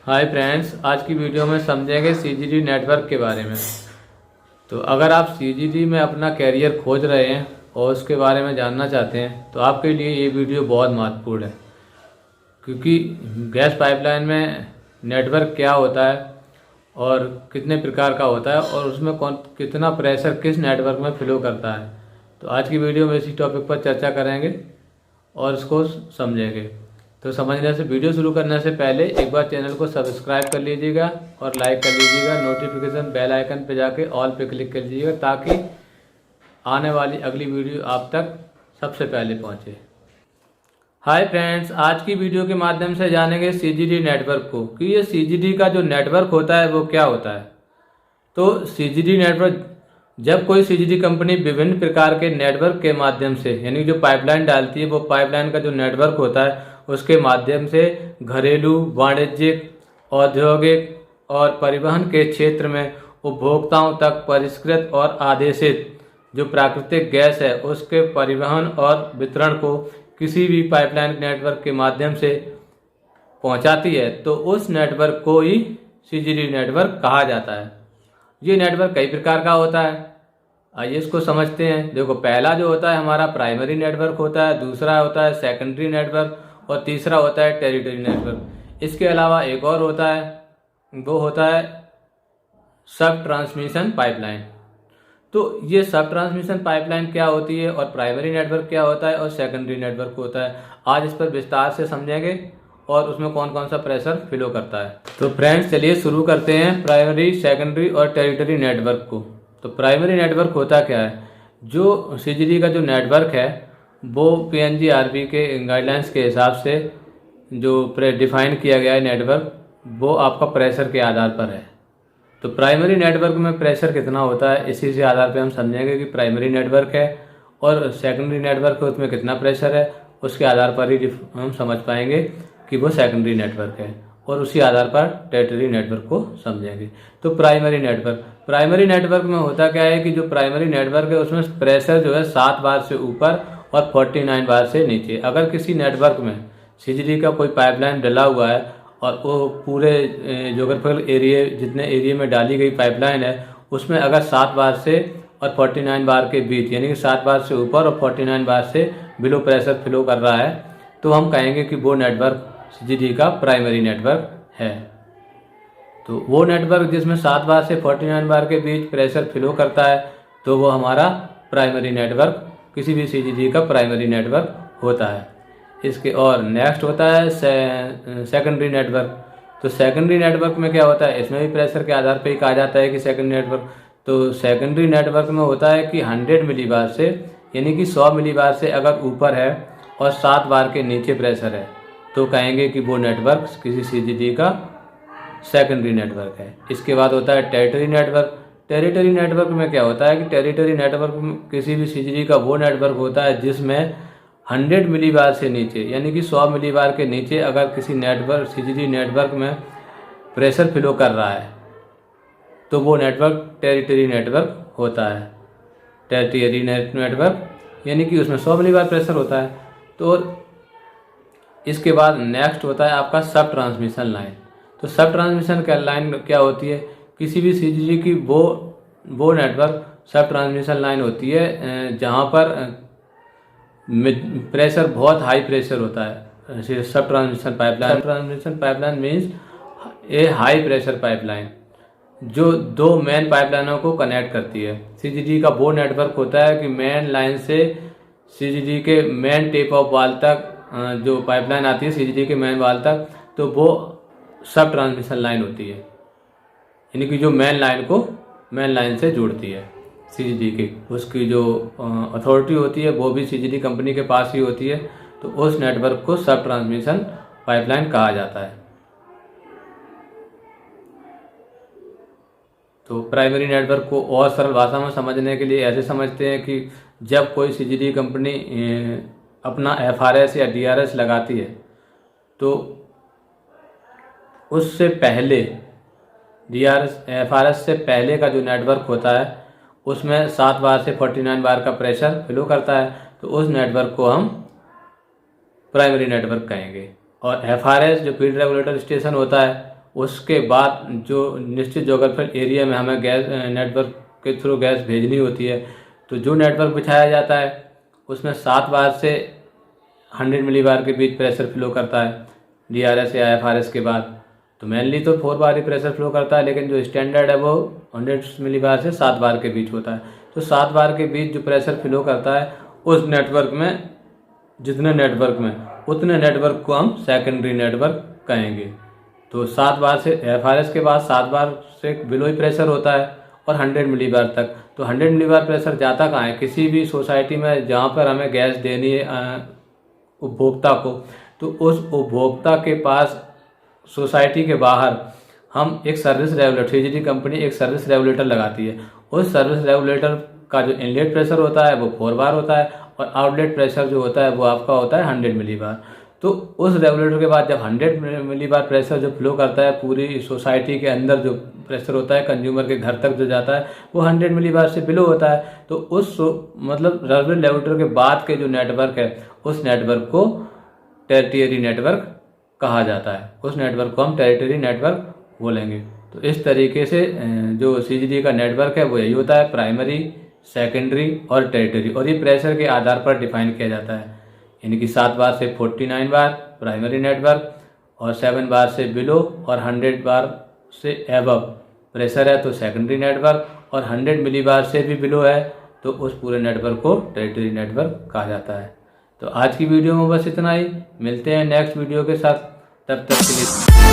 Hi friends, आज की video में समझेंगे सीजीडी नेटवर्क के बारे में। तो अगर आप सीजीडी में अपना कैरियर खोज रहे हैं और उसके बारे में जानना चाहते हैं तो आपके लिए ये वीडियो बहुत महत्वपूर्ण है, क्योंकि गैस पाइपलाइन में नेटवर्क क्या होता है और कितने प्रकार का होता है और उसमें कितना प्रेशर किस नेटवर्क में फ्लो करता है। तो आज की वीडियो में इसी टॉपिक पर चर्चा करेंगे और इसको समझेंगे। तो समझने से वीडियो शुरू करने से पहले एक बार चैनल को सब्सक्राइब कर लीजिएगा और लाइक कर लीजिएगा। नोटिफिकेशन बेल आइकन पे जाके ऑल पे क्लिक कर लीजिएगा ताकि आने वाली अगली वीडियो आप तक सबसे पहले पहुंचे। हाय फ्रेंड्स, आज की वीडियो के माध्यम से जानेंगे सीजीडी नेटवर्क को कि ये सीजीडी का जो नेटवर्क होता है वो क्या होता है। तो सीजीडी नेटवर्क, जब कोई सीजीडी कंपनी विभिन्न प्रकार के नेटवर्क के माध्यम से यानी जो पाइपलाइन डालती है वो पाइपलाइन का जो नेटवर्क होता है उसके माध्यम से घरेलू, वाणिज्यिक, औद्योगिक और परिवहन के क्षेत्र में उपभोक्ताओं तक परिष्कृत और आदेशित जो प्राकृतिक गैस है उसके परिवहन और वितरण को किसी भी पाइपलाइन नेटवर्क के माध्यम से पहुंचाती है, तो उस नेटवर्क को ही सीजीडी नेटवर्क कहा जाता है। ये नेटवर्क कई प्रकार का होता है, आइए इसको समझते हैं। देखो, पहला जो होता है हमारा प्राइमरी नेटवर्क होता है, दूसरा होता है सेकेंडरी नेटवर्क और तीसरा होता है टेरिटरी नेटवर्क। इसके अलावा एक और होता है, वो होता है सब ट्रांसमिशन पाइपलाइन। तो ये सब ट्रांसमिशन पाइपलाइन क्या होती है और प्राइमरी नेटवर्क क्या होता है और सेकेंडरी नेटवर्क होता है, आज इस पर विस्तार से समझेंगे और उसमें कौन कौन सा प्रेशर फ्लो करता है। तो फ्रेंड्स, चलिए शुरू करते हैं प्राइमरी, सेकेंडरी और टेरिटरी नेटवर्क को। तो प्राइमरी नेटवर्क होता क्या है? जो सीजीडी का जो नेटवर्क है वो पीएनजीआरबी के गाइडलाइंस के हिसाब से जो डिफाइन किया गया है नेटवर्क, वो आपका प्रेशर के आधार पर है। तो प्राइमरी नेटवर्क में प्रेशर कितना होता है, इसी से आधार पर हम समझेंगे कि प्राइमरी नेटवर्क है, और सेकेंडरी नेटवर्क है उसमें कितना प्रेशर है, उसके आधार पर ही हम समझ पाएंगे कि वो सेकेंडरी नेटवर्क है, और उसी आधार पर टेरिटरी नेटवर्क को समझेंगे। तो प्राइमरी नेटवर्क में होता क्या है कि जो प्राइमरी नेटवर्क है उसमें प्रेशर जो है 7 बार से ऊपर और 49 बार से नीचे। अगर किसी नेटवर्क में सीजीडी का कोई पाइपलाइन डला हुआ है और वो पूरे ज्योग्राफिकल एरिया, जितने एरिया में डाली गई पाइपलाइन है उसमें अगर 7 बार से और 49 बार के बीच, यानी कि 7 बार से ऊपर और 49 बार से बिलो प्रेशर फ्लो कर रहा है, तो हम कहेंगे कि वो नेटवर्क सीजीडी का प्राइमरी नेटवर्क है। तो वो नेटवर्क जिसमें 7 बार से 49 बार के बीच प्रेशर फ्लो करता है तो वो हमारा प्राइमरी नेटवर्क, किसी भी सीजीडी का प्राइमरी नेटवर्क होता है। इसके और नेक्स्ट होता है सेकेंडरी नेटवर्क। तो सेकेंडरी नेटवर्क में क्या होता है, इसमें भी प्रेशर के आधार पर ही कहा जाता है कि सेकेंडरी नेटवर्क। तो सेकेंडरी नेटवर्क में होता है कि 100 मिलीबार से, यानी कि 100 मिलीबार से अगर ऊपर है और 7 बार के नीचे प्रेशर है तो कहेंगे कि वो नेटवर्क किसी सीजीडी का सेकेंडरी नेटवर्क है। इसके बाद होता है टेरिटरी नेटवर्क। टेरिटरी नेटवर्क में क्या होता है कि टेरिटरी नेटवर्क में किसी भी सीजीडी का वो नेटवर्क होता है जिसमें 100 मिलीबार से नीचे, यानी कि 100 मिलीबार के नीचे अगर किसी नेटवर्क सीजीडी नेटवर्क में प्रेशर फ्लो कर रहा है तो वो नेटवर्क टेरिटरी नेटवर्क होता है। टेरिटरी नेटवर्क यानी कि उसमें 100 मिलीबार प्रेशर होता है। तो इसके बाद नेक्स्ट होता है आपका सब ट्रांसमिशन लाइन। तो सब ट्रांसमिशन का लाइन क्या होती है, किसी भी सीजीडी की वो नेटवर्क सब ट्रांसमिशन लाइन होती है जहाँ पर प्रेशर बहुत हाई प्रेशर होता है। सब ट्रांसमिशन पाइपलाइन मीन्स ए हाई प्रेशर पाइपलाइन जो दो मेन पाइपलाइनों को कनेक्ट करती है। सीजीडी का वो नेटवर्क होता है कि मेन लाइन से सीजीडी के मेन टेप ऑफ वाल तक जो पाइपलाइन आती है सीजीडी के मेन वाल तक, तो वो सब ट्रांसमिशन लाइन होती है, यानी कि जो मेन लाइन को मेन लाइन से जोड़ती है सीजीडी की। उसकी जो अथॉरिटी होती है वो भी सीजीडी कंपनी के पास ही होती है, तो उस नेटवर्क को सब ट्रांसमिशन पाइपलाइन कहा जाता है। तो प्राइमरी नेटवर्क को और सरल भाषा में समझने के लिए ऐसे समझते हैं कि जब कोई सीजीडी कंपनी अपना एफआरएस या डीआरएस लगाती है तो उससे पहले डीआरएस एफआरएस से पहले का जो नेटवर्क होता है उसमें 7 बार से 49 बार का प्रेशर फ्लो करता है, तो उस नेटवर्क को हम प्राइमरी नेटवर्क कहेंगे। और एफआरएस जो फील्ड रेगुलेटर स्टेशन होता है उसके बाद जो निश्चित जोग्राफिकल एरिया में हमें गैस नेटवर्क के थ्रू गैस भेजनी होती है, तो जो नेटवर्क बिछाया जाता है उसमें 7 बार से 100 मिलीबार के बीच प्रेशर फ्लो करता है DRS या FRS के बाद। तो मेनली तो 4 बार ही प्रेशर फ्लो करता है, लेकिन जो स्टैंडर्ड है वो 100 मिलीबार से 7 बार के बीच होता है। तो 7 बार के बीच जो प्रेशर फ्लो करता है उस नेटवर्क में, जितने नेटवर्क में, उतने नेटवर्क को हम सेकेंडरी नेटवर्क कहेंगे। तो 7 बार से FRS के बाद 7 बार से बिलो ही प्रेशर होता है और 100 मिलीबार तक। तो 100 मिलीबार प्रेशर जाता कहाँ है? किसी भी सोसाइटी में जहाँ पर हमें गैस देनी है उपभोक्ता को, तो उस उपभोक्ता के पास सोसाइटी के बाहर हम एक सर्विस रेगुलेटर, CGD कंपनी एक सर्विस रेगुलेटर लगाती है। उस सर्विस रेगुलेटर का जो इनलेट प्रेशर होता है वो 4 बार होता है और आउटलेट प्रेशर जो होता है वो आपका होता है 100 मिलीबार। तो उस रेगुलेटर के बाद जब 100 मिलीबार प्रेशर जो फ्लो करता है पूरी सोसाइटी के अंदर, जो प्रेशर होता है कंज्यूमर के घर तक जो जाता है वो 100 मिलीबार से बिलो होता है। तो उस मतलब रेगुलेटर के बाद के जो नेटवर्क है उस नेटवर्क को टेरिटरी नेटवर्क कहा जाता है। उस नेटवर्क को हम टेरिटरी नेटवर्क बोलेंगे। तो इस तरीके से जो CGD का नेटवर्क है वो यही होता है, प्राइमरी, सेकेंडरी और टेरिटरी। और ये प्रेशर के आधार पर डिफाइन किया जाता है, यानी कि 7 बार से 49 बार प्राइमरी नेटवर्क और 7 बार से बिलो और 100 बार से एबव प्रेशर है तो सेकेंडरी नेटवर्क, और 100 मिलीबार से भी बिलो है तो उस पूरे नेटवर्क को टेरिटरी नेटवर्क कहा जाता है। तो आज की वीडियो में बस इतना ही। मिलते हैं नेक्स्ट वीडियो के साथ, तब तक के लिए।